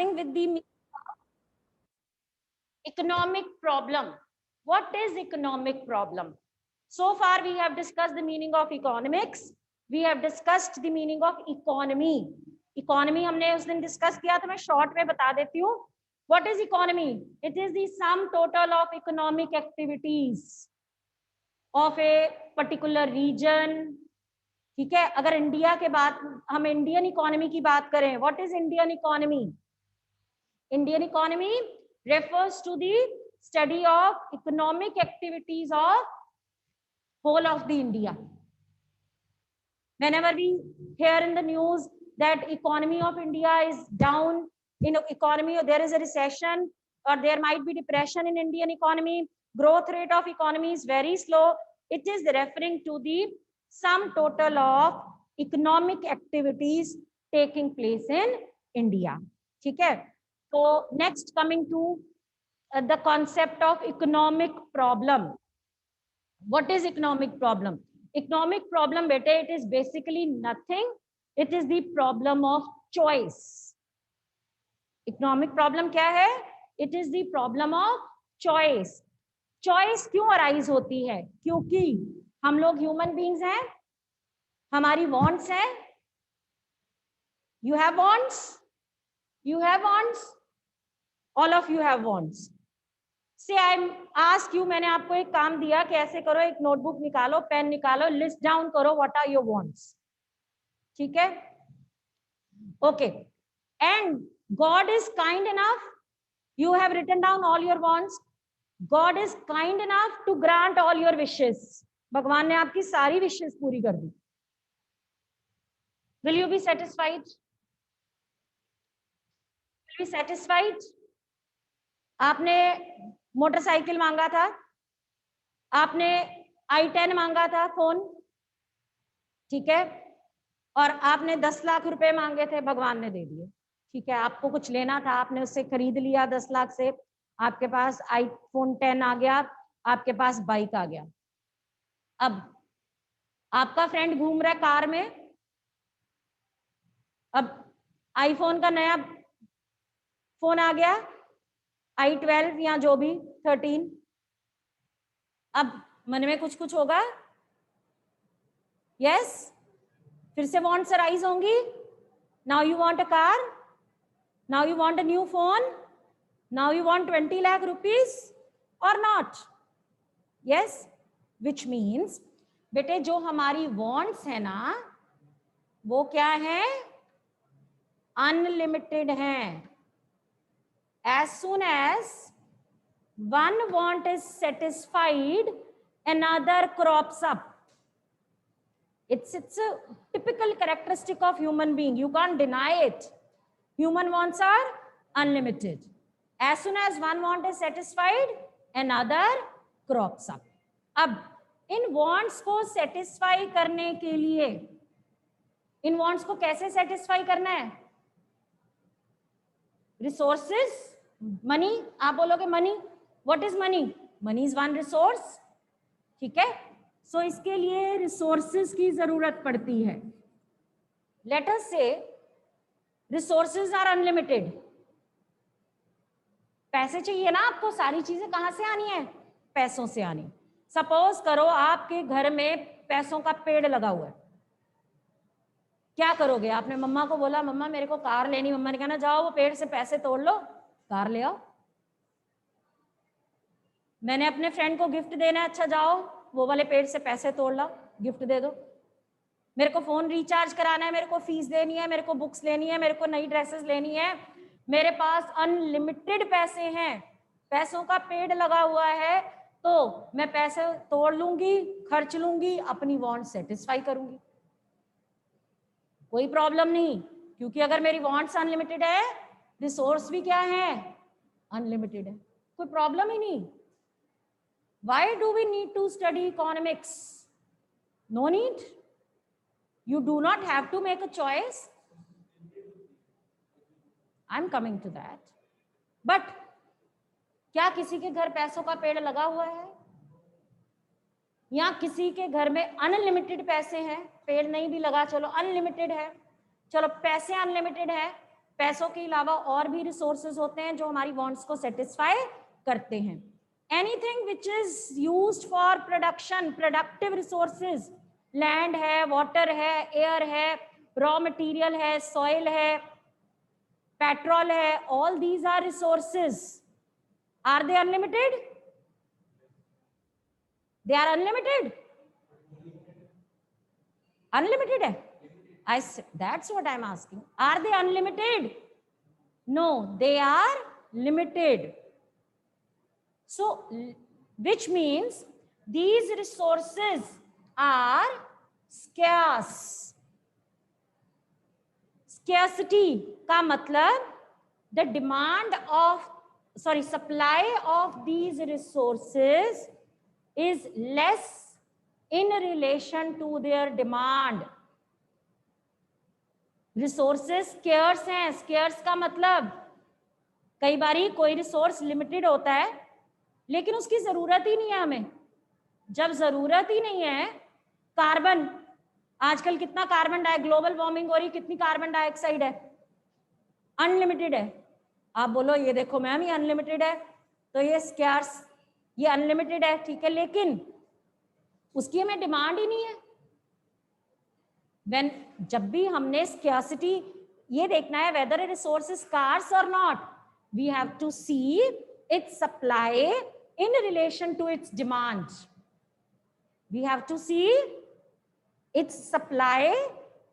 discussing with the economic problem. What is economic problem? So far we have discussed the meaning of economics. We have discussed the meaning of economy. Economy हमने उस दिन discuss किया, तो मैं short में बता देती हूँ. What is economy? It is the sum total of economic activities of a particular region. ठीक है, अगर इंडिया के बात, हम इंडियन इकोनॉमी की बात करें, what is Indian economy? Indian economy refers to the study of economic activities of whole of the India. Whenever we hear in the news that economy of India is down, in economy there is a recession or there might be depression in Indian economy, growth rate of economy is very slow, it is referring to the sum total of economic activities taking place in India. ठीक है, so next coming to the concept of economic problem. What is economic problem? Economic problem, bete, it is basically nothing. It is the problem of choice. Economic problem क्या है? It is the problem of choice. Choice क्यों arise होती है? क्योंकि हम लोग human beings हैं, हमारी wants हैं. You have wants. You have wants. All of you have wants. Say I ask you, मैंने आपको एक काम दिया कि ऐसे करो, एक नोटबुक निकालो, पेन निकालो, लिस्ट डाउन करो व्हाट आर योर वांट्स. ठीक है, okay. And God is kind enough, you have written down all your wants. God is kind enough to grant all your wishes. भगवान ने आपकी सारी विशेस पूरी कर दी. Will you be satisfied? Will be satisfied? आपने मोटरसाइकिल मांगा था, आपने i10 मांगा था फोन, ठीक है, और आपने 10 लाख रुपए मांगे थे, भगवान ने दे दिए. ठीक है, आपको कुछ लेना था, आपने उससे खरीद लिया 10 लाख से, आपके पास iPhone 10 आ गया, आपके पास बाइक आ गया. अब आपका फ्रेंड घूम रहा है कार में, अब आईफोन का नया फोन आ गया, i12 या जो भी 13. अब मन में कुछ कुछ होगा, यस, फिर से वांट्स अराइज होंगी. Now you want a car, now you want a new phone, now you want 20 lakh rupees और नॉट. यस, विच मीन्स बेटे जो हमारी वांट्स है ना, वो क्या है? अनलिमिटेड है. As soon as one want is satisfied, another crops up. It's a typical characteristic of human being. You can't deny it. Human wants are unlimited. As soon as one want is satisfied, another crops up. अब इन wants को satisfy करने के लिए, इन wants को कैसे satisfy करना है? Resources, money. आप बोलोगे money, what is money? Money is one resource. ठीक है, सो इसके लिए रिसोर्सेज की जरूरत पड़ती है. लेट अस से रिसोर्सेज आर अनलिमिटेड. पैसे चाहिए ना आपको, सारी चीजें कहां से आनी है? पैसों से आनी. सपोज करो आपके घर में पैसों का पेड़ लगा हुआ है, क्या करोगे? आपने मम्मा को बोला मम्मा मेरे को कार लेनी, मम्मा ने कहना जाओ वो पेड़ से पैसे तोड़ लो, कार ले आओ. मैंने अपने फ्रेंड को गिफ्ट देना है, अच्छा जाओ वो वाले पेड़ से पैसे तोड़ लो, गिफ्ट दे दो. मेरे को फोन रिचार्ज कराना है, मेरे को फीस देनी है, मेरे को बुक्स लेनी है, मेरे को नई ड्रेसेस लेनी है, मेरे पास अनलिमिटेड पैसे हैं, पैसों का पेड़ लगा हुआ है, तो मैं पैसे तोड़ लूंगी, खर्च लूंगी, अपनी वांट सेटिस्फाई करूंगी. कोई प्रॉब्लम नहीं, क्योंकि अगर मेरी वांट्स अनलिमिटेड है, रिसोर्स भी क्या है? अनलिमिटेड है. कोई प्रॉब्लम ही नहीं. Why do we need to study economics? No need. You do not have to make a choice. I'm coming to that. But क्या किसी के घर पैसों का पेड़ लगा हुआ है? या किसी के घर में अनलिमिटेड पैसे हैं, पेड़ नहीं भी लगा, चलो अनलिमिटेड है, चलो पैसे अनलिमिटेड है, पैसों के अलावा और भी रिसोर्सेज होते हैं जो हमारी वांट्स को सेटिस्फाई करते हैं। Anything which is used for production, productive resources, land है, वाटर है, एयर है, रॉ मटेरियल है, सॉइल है, पेट्रोल है, all these are resources. Are they unlimited? They are unlimited? Unlimited है? That's what I'm asking. Are they unlimited? No, they are limited. So, which means these resources are scarce. Scarcity का मतलब the demand of, supply of these resources is less in relation to their demand. Resources scarce हैं। Scarce का मतलब कई बारी कोई resource limited होता है लेकिन उसकी जरूरत ही नहीं है हमें। जब जरूरत ही नहीं है, कार्बन, आजकल कितना कार्बन ग्लोबल वार्मिंग हो रही, कितनी कार्बन डाइऑक्साइड है, अनलिमिटेड है। आप बोलो ये देखो मैम ये अनलिमिटेड है, तो ये स्केर्स, ये अनलिमिटेड है, ठीक है, लेकिन उसकी हमें डिमांड ही नहीं है। When जब भी हमने scarcity ये देखना है whether a resource is scarce or not, we have to see its supply in relation to its demand. We have to see its supply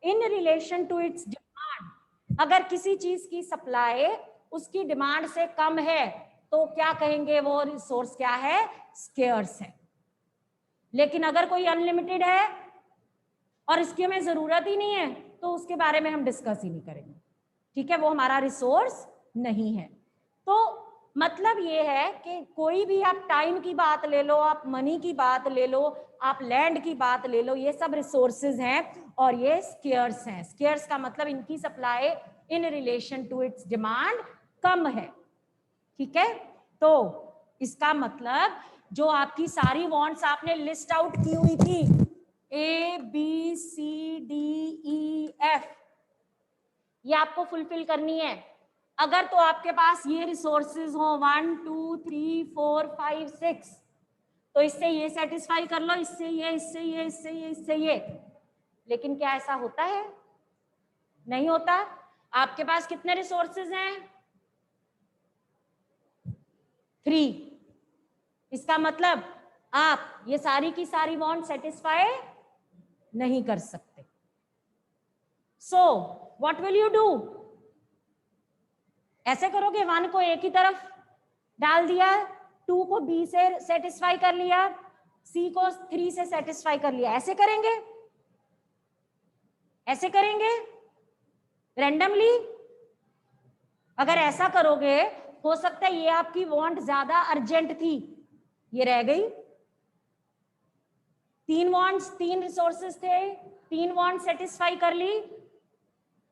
in relation to its demand. अगर किसी चीज की सप्लाई उसकी demand से कम है तो क्या कहेंगे, वो रिसोर्स क्या है, स्केर्स है। लेकिन अगर कोई अनलिमिटेड है और इसकी हमें जरूरत ही नहीं है तो उसके बारे में हम डिस्कस ही नहीं करेंगे, ठीक है, वो हमारा रिसोर्स नहीं है। तो मतलब ये है कि कोई भी आप टाइम की बात ले लो, आप मनी की बात ले लो, आप लैंड की बात ले लो, ये सब रिसोर्सेज हैं और ये स्केर्स हैं। स्केर्स का मतलब इनकी supply in relation to its demand कम है, ठीक है। तो इसका मतलब जो आपकी सारी वांट्स आपने लिस्ट आउट की हुई थी, A, B, C, D, E, F, ये आपको फुलफिल करनी है। अगर तो आपके पास ये रिसोर्सेज हो 1, 2, 3, 4, 5, 6, तो इससे ये सेटिस्फाई कर लो, इससे ये, इससे ये, इससे ये, इससे ये। लेकिन क्या ऐसा होता है? नहीं होता। आपके पास कितने रिसोर्सेज हैं? 3। इसका मतलब आप ये सारी की सारी वांट सेटिस्फाई नहीं कर सकते। So what will you do? ऐसे करोगे, 1 को A की तरफ डाल दिया, 2 को B से सेटिस्फाई कर लिया, C को 3 से सेटिस्फाई कर लिया, ऐसे करेंगे? ऐसे करेंगे रैंडमली? अगर ऐसा करोगे हो सकता है ये आपकी वांट ज्यादा अर्जेंट थी, ये रह गई। 3 वांट्स, 3 रिसोर्सेज थे, 3 वांट सेटिस्फाई कर ली,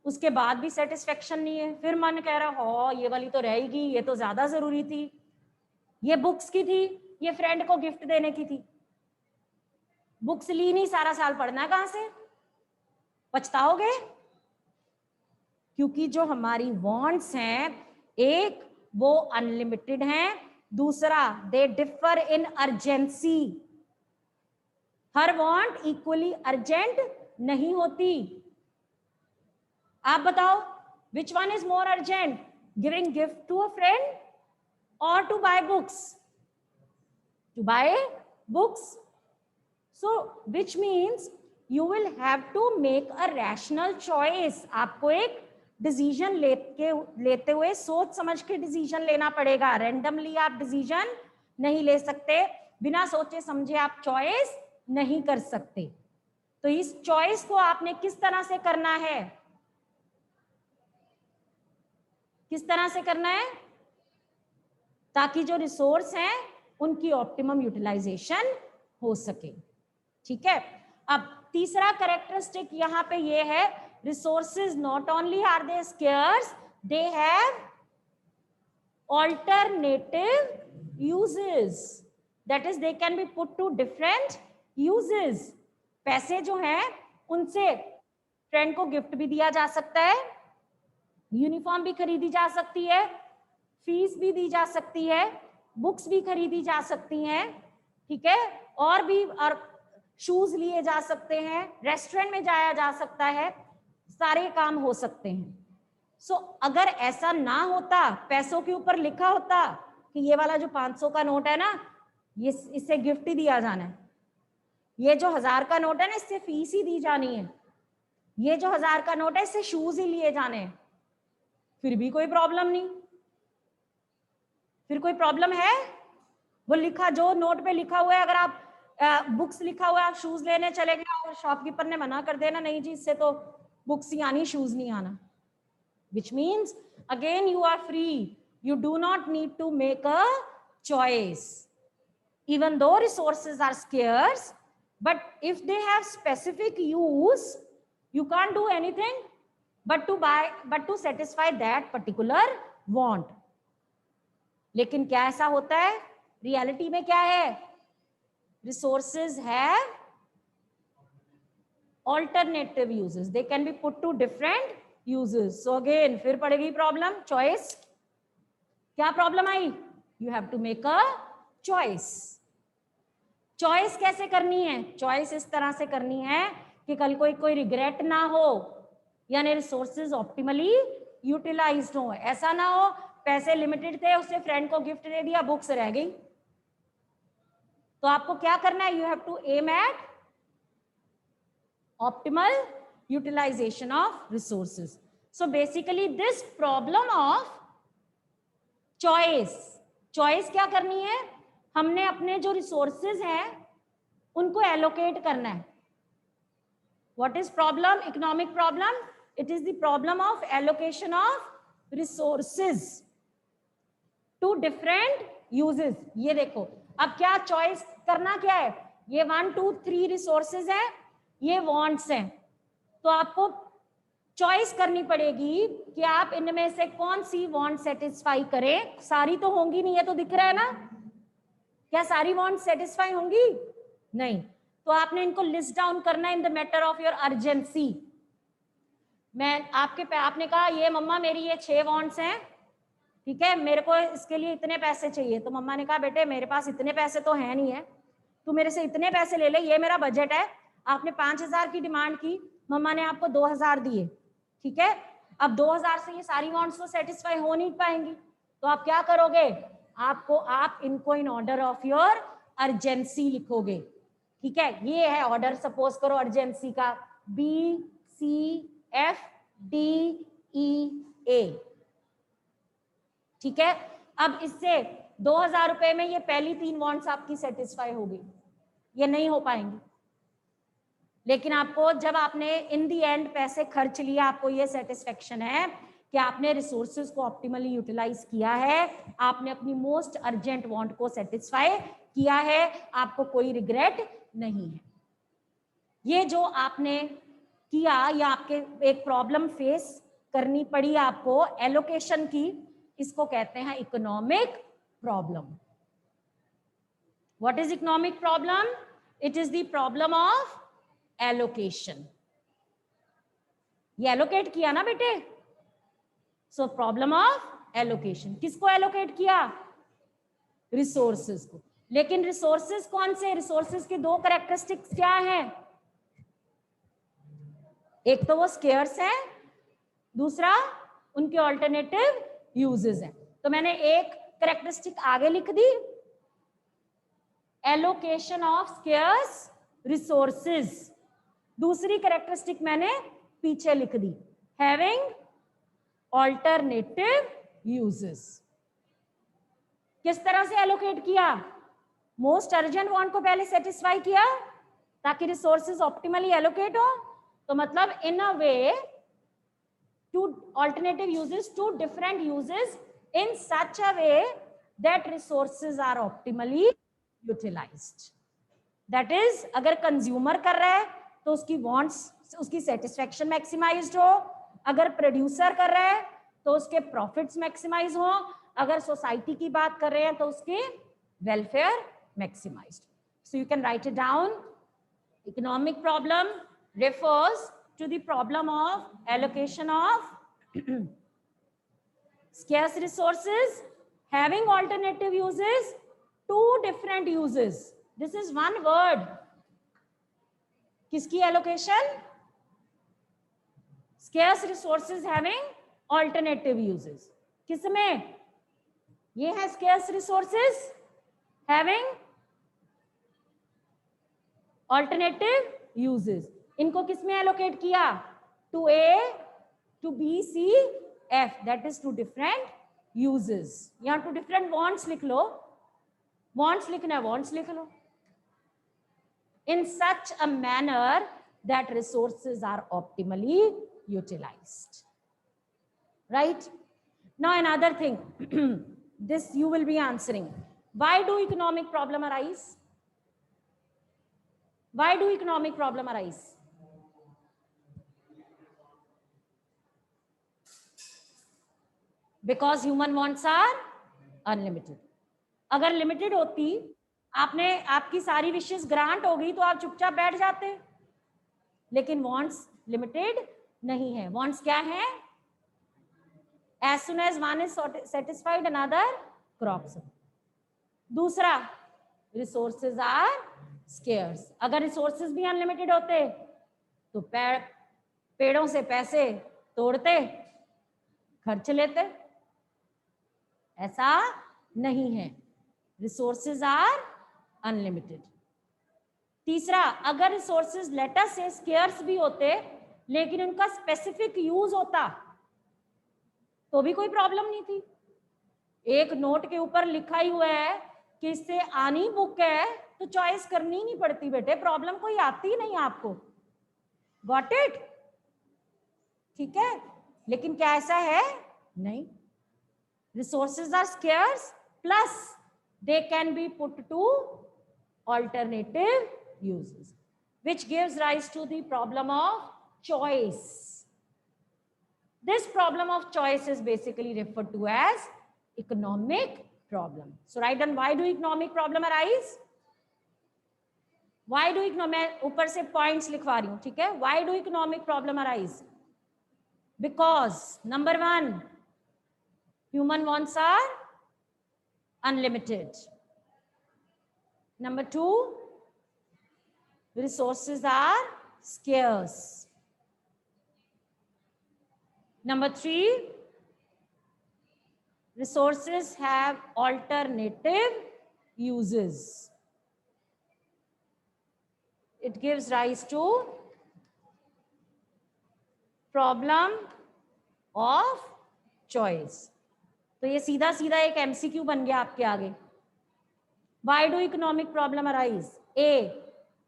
उसके बाद भी सेटिस्फेक्शन नहीं है, फिर मन कह रहा हो ये वाली तो रहेगी, ये तो ज्यादा जरूरी थी, ये बुक्स की थी, ये फ्रेंड को गिफ्ट देने की थी। बुक्स ली नहीं, सारा साल पढ़ना है कहां से? पछताओगे। क्योंकि जो हमारी वांट्स हैं, एक वो अनलिमिटेड हैं, दूसरा they differ in urgency. Her want equally urgent नहीं होती। आप बताओ which one is more urgent, giving gift to a friend or to buy books? To buy books. So which means you will have to make a rational choice. आपको एक decision लेते हुए सोच समझ के डिसीजन लेना पड़ेगा। रैंडमली आप डिसीजन नहीं ले सकते, बिना सोचे समझे आप चॉइस नहीं कर सकते। तो इस चॉइस को आपने किस तरह से करना है? किस तरह से करना है? ताकि जो रिसोर्स हैं उनकी ऑप्टिमम यूटिलाइजेशन हो सके, ठीक है। अब तीसरा कैरेक्टरिस्टिक यहाँ पे ये है, resources not only are they scarce, they have alternative uses, that is they can be put to different uses. पैसे जो हैं उनसे फ्रेंड को गिफ्ट भी दिया जा सकता है, यूनिफॉर्म भी खरीदी जा सकती है, फीस भी दी जा सकती है, बुक्स भी खरीदी जा सकती हैं, ठीक है, और भी, और शूज लिए जा सकते हैं, रेस्टोरेंट में जाया जा सकता है, सारे काम हो सकते हैं। सो अगर ऐसा ना होता, पैसों के ऊपर लिखा होता कि ये वाला जो 500 का नोट है ना, ये इससे गिफ्ट ही दिया जाना है, ये जो 1000 का नोट है ना, इससे फीस ही दी जानी है, ये जो 1000 का नोट है इससे शूज ही लिए जाने हैं, फिर भी कोई प्रॉब्लम नहीं। फिर कोई प्रॉब्लम है? वो लिखा, जो नोट पे लिखा हुआ है, अगर आप बुक्स लिखा हुआ है, आप शूज लेने चले गए और शॉपकीपर ने मना कर देना, नहीं जी इससे तो बुक्स ही आनी, शूज नहीं आना, which means again you are free, you do not need to make a choice, even though resources are scarce, but if they have specific use, you can't do anything but to satisfy that particular want. लेकिन क्या ऐसा होता है reality में? क्या है? resources have alternative uses, they can be put to different uses. So again फिर पड़ेगी प्रॉब्लम, चॉइस। क्या problem I? you have to make a choice. Choice कैसे करनी है? चॉइस इस तरह से करनी है कि कल कोई रिग्रेट ना हो, यानी रिसोर्सेज ऑप्टिमली यूटिलाइज्ड हो। ऐसा ना हो पैसे लिमिटेड थे, उससे फ्रेंड को गिफ्ट दे दिया, बुक्स रह गई। तो आपको क्या करना है? You have to aim at optimal utilization of resources. So basically this problem of choice क्या करनी है? हमने अपने जो resources हैं उनको allocate करना है। What is problem? Economic problem? It is the problem of allocation of resources to different uses. ये देखो, अब क्या choice करना क्या है? ये 1 2 3 resources है, ये वॉन्ट्स हैं, तो आपको चॉइस करनी पड़ेगी कि आप इनमें से कौन सी वॉन्ट सेटिस्फाई करें। सारी तो होंगी नहीं, है तो दिख रहा है ना, क्या सारी वॉन्ट सेटिस्फाई होंगी? नहीं, तो आपने इनको लिस्ट डाउन करना in the matter of your urgency. आपने कहा ये मम्मा मेरी ये 6 वॉन्ट्स हैं, ठीक है, मेरे को इसके लिए इतने पैसे चाहिए। तो मम्मा ने कहा बेटे मेरे पास इतने पैसे तो है नहीं है, तू मेरे से इतने पैसे ले ले, ये मेरा बजट है। आपने 5000 की डिमांड की, मम्मा ने आपको 2000 दिए, ठीक है। अब 2000 से ये सारी वांट्स तो सेटिस्फाई हो नहीं पाएंगी, तो आप क्या करोगे? आप इनको in order of your urgency लिखोगे, ठीक है। ये है ऑर्डर, सपोज करो अर्जेंसी का BCFDEA, ठीक है। अब इससे 2000 रुपए में ये पहली 3 वांट्स आपकी सेटिस्फाई होगी, ये नहीं हो पाएंगी। लेकिन आपको जब आपने इन दी एंड पैसे खर्च लिया, आपको ये सेटिस्फेक्शन है कि आपने रिसोर्सेज को ऑप्टिमली यूटिलाइज किया है, आपने अपनी मोस्ट अर्जेंट वांट को सेटिस्फाई किया है, आपको कोई रिग्रेट नहीं है। ये जो आपने किया या आपके एक प्रॉब्लम फेस करनी पड़ी आपको एलोकेशन की, इसको कहते हैं economic problem. What is economic problem? It is the problem of allocation. ये एलोकेट किया ना बेटे, सो प्रॉब्लम ऑफ एलोकेशन। किसको एलोकेट किया? रिसोर्सेज को। लेकिन रिसोर्सेज कौन से? रिसोर्सेज के 2 कैरेक्टरिस्टिक्स क्या हैं? एक तो वो स्केर्स है, दूसरा उनके ऑल्टरनेटिव यूजेस हैं। तो मैंने एक कैरेक्टरिस्टिक आगे लिख दी, एलोकेशन ऑफ स्केर्स रिसोर्सेज। दूसरी कैरेक्टरिस्टिक मैंने पीछे लिख दी, हैविंग ऑल्टरनेटिव यूजेस। किस तरह से एलोकेट किया? मोस्ट अर्जेंट वांट को पहले सेटिस्फाई किया ताकि रिसोर्सेज ऑप्टिमली एलोकेट हो। तो मतलब in a way to alternative uses, 2 different uses in such a way that resources are optimally utilised. That is, अगर कंज्यूमर कर रहा है तो उसकी वांट्स, उसकी सेटिस्फेक्शन मैक्सिमाइज्ड हो, अगर प्रोड्यूसर कर रहा है तो उसके प्रॉफिट्स मैक्सिमाइज हो, अगर सोसाइटी की बात कर रहे हैं तो उसके welfare maximised. So you can write it down. Economic problem refers to the problem of allocation of Scarce resources having alternative uses, two different uses. This is one word. किसकी allocation? Scarce resources having alternative uses. किसमें? ये है scarce resources having alternative uses. इनको किसमें allocate किया? To A, to B, C, F. That is two different uses. यहाँ two different wants लिख लो. Wants लिखना है, wants लिख लो. In such a manner that resources are optimally utilized. Right? Now another thing. This you will be answering. Why do economic problem arise? Why do economic problem arise? Because human wants are unlimited. अगर limited होती, आपने आपकी सारी विशेष grant हो गई तो आप चुपचाप बैठ जाते, लेकिन वांट्स लिमिटेड नहीं है. वांट्स क्या है? As soon as one is satisfied, another crops up. दूसरा, resources are scarce. अगर resources भी अनलिमिटेड होते तो पेड़ों से पैसे तोड़ते, खर्च लेते. ऐसा नहीं है. Resources are unlimited. तीसरा, अगर रिसोर्सेज लेट अस से स्केर्स भी होते लेकिन उनका स्पेसिफिक यूज होता तो भी कोई प्रॉब्लम नहीं थी. एक नोट के ऊपर लिखा ही हुआ है कि इससे आनी बुक है तो चॉइस करनी ही नहीं पड़ती बेटे. प्रॉब्लम कोई आती ही नहीं आपको. Got it? ठीक है. लेकिन क्या ऐसा है? नहीं. Resources are scarce, plus they can be put to alternative uses, which gives rise to the problem of choice. This problem of choice is basically referred to as economic problem. So write down, why do economic problem arise? Why do economic, ऊपर से points लिखवा रही हूँ, ठीक है? Why do economic problem arise? Because number one, human wants are unlimited. Number two, resources are scarce. Number three, resources have alternative uses. It gives rise to problem of choice. तो ये सीधा सीधा एक एमसीक्यू बन गया आपके आगे. Why do economic problem arise? A,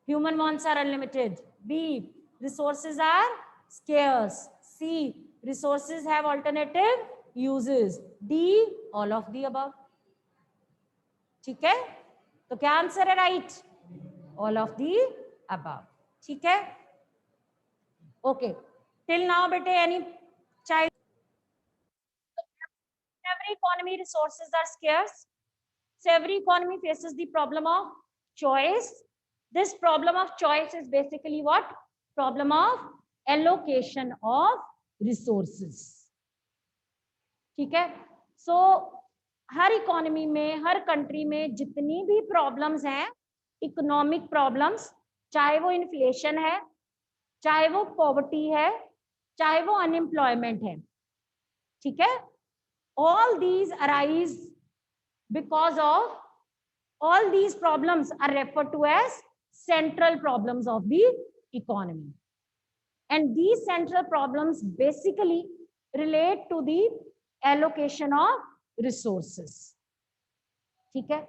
human wants are unlimited. B, resources are scarce. C, resources have alternative uses. D, all of the above. ठीक है? तो क्या आंसर है right? All of the above. ठीक है? Okay. Till now बेटे any child? Every economy resources are scarce. So every economy faces the problem of choice. This problem of choice is basically what? Problem of allocation of resources. ठीक है? So हर economy में, हर country में जितनी भी problems हैं, economic problems, चाहे वो inflation है, चाहे वो पॉवर्टी है, चाहे वो अनएम्प्लॉयमेंट है, ठीक है? All these arise because of, all these problems are referred to as central problems of the economy. And these central problems basically relate to the allocation of resources. ठीक है?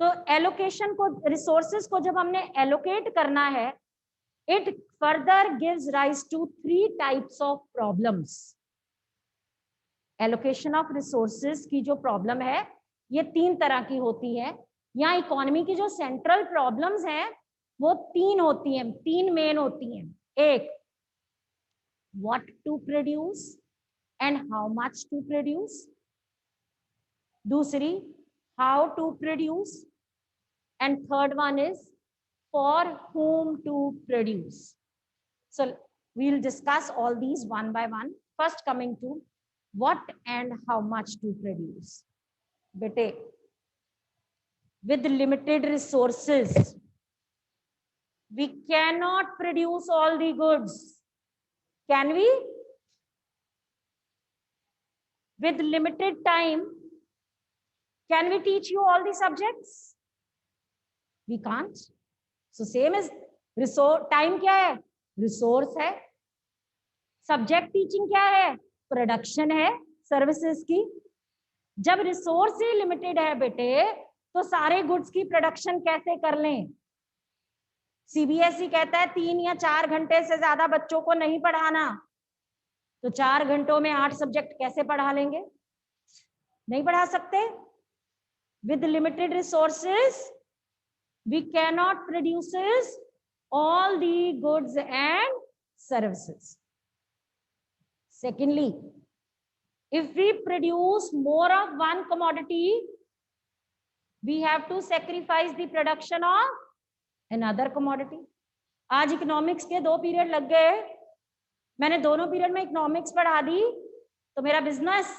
तो allocation को, resources को जब हमने allocate करना है, it further gives rise to three types of problems. Allocation of resources की जो प्रॉब्लम है ये तीन तरह की होती है. यहाँ इकोनॉमी की जो सेंट्रल प्रॉब्लम्स हैं वो तीन होती हैं, तीन मेन होती हैं. एक, what to produce and how much to produce. दूसरी, how to produce. And third one is for whom to produce. So we'll discuss all these one by one. First, coming to what and how much to produce. बेटे, with limited resources we cannot produce all the goods. Can we? With limited time, can we teach you all the subjects? We can't. So same as resource, time क्या है? Resource है. Subject teaching क्या है? Production है services की. जब resource ही limited है बेटे, तो सारे गुड्स की प्रोडक्शन कैसे कर लें? सीबीएसई कहता है 3 या 4 घंटे से ज्यादा बच्चों को नहीं पढ़ाना, तो 4 घंटों में 8 सब्जेक्ट कैसे पढ़ा लेंगे? नहीं पढ़ा सकते. With limited resources we cannot produce all the goods and services. Secondly, if we produce more of one commodity, we have to sacrifice the production of another commodity. आज इकोनॉमिक्स के 2 पीरियड लग गए, मैंने दोनों पीरियड में economics पढ़ा दी, तो मेरा बिजनेस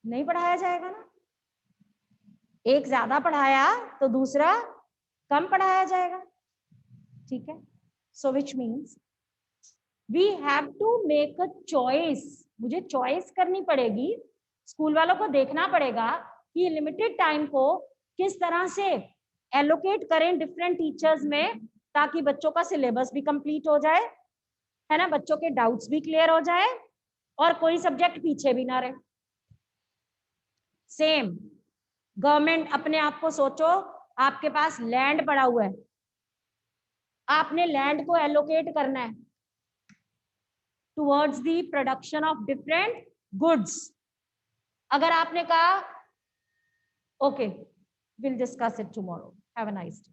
नहीं पढ़ाया जाएगा ना. एक ज्यादा पढ़ाया तो दूसरा कम पढ़ाया जाएगा. ठीक है. So which means we have to make a choice. मुझे चॉइस करनी पड़ेगी. स्कूल वालों को देखना पड़ेगा कि लिमिटेड टाइम को किस तरह से एलोकेट करें डिफरेंट टीचर्स में, ताकि बच्चों का सिलेबस भी कंप्लीट हो जाए, है ना, बच्चों के डाउट्स भी क्लियर हो जाए और कोई सब्जेक्ट पीछे भी ना रहे. सेम गवर्नमेंट, अपने आप को सोचो, आपके पास लैंड पड़ा हुआ है, आपने लैंड को एलोकेट करना है towards the production of different goods. अगर आपने कहा okay, will discuss it tomorrow, have a nice day.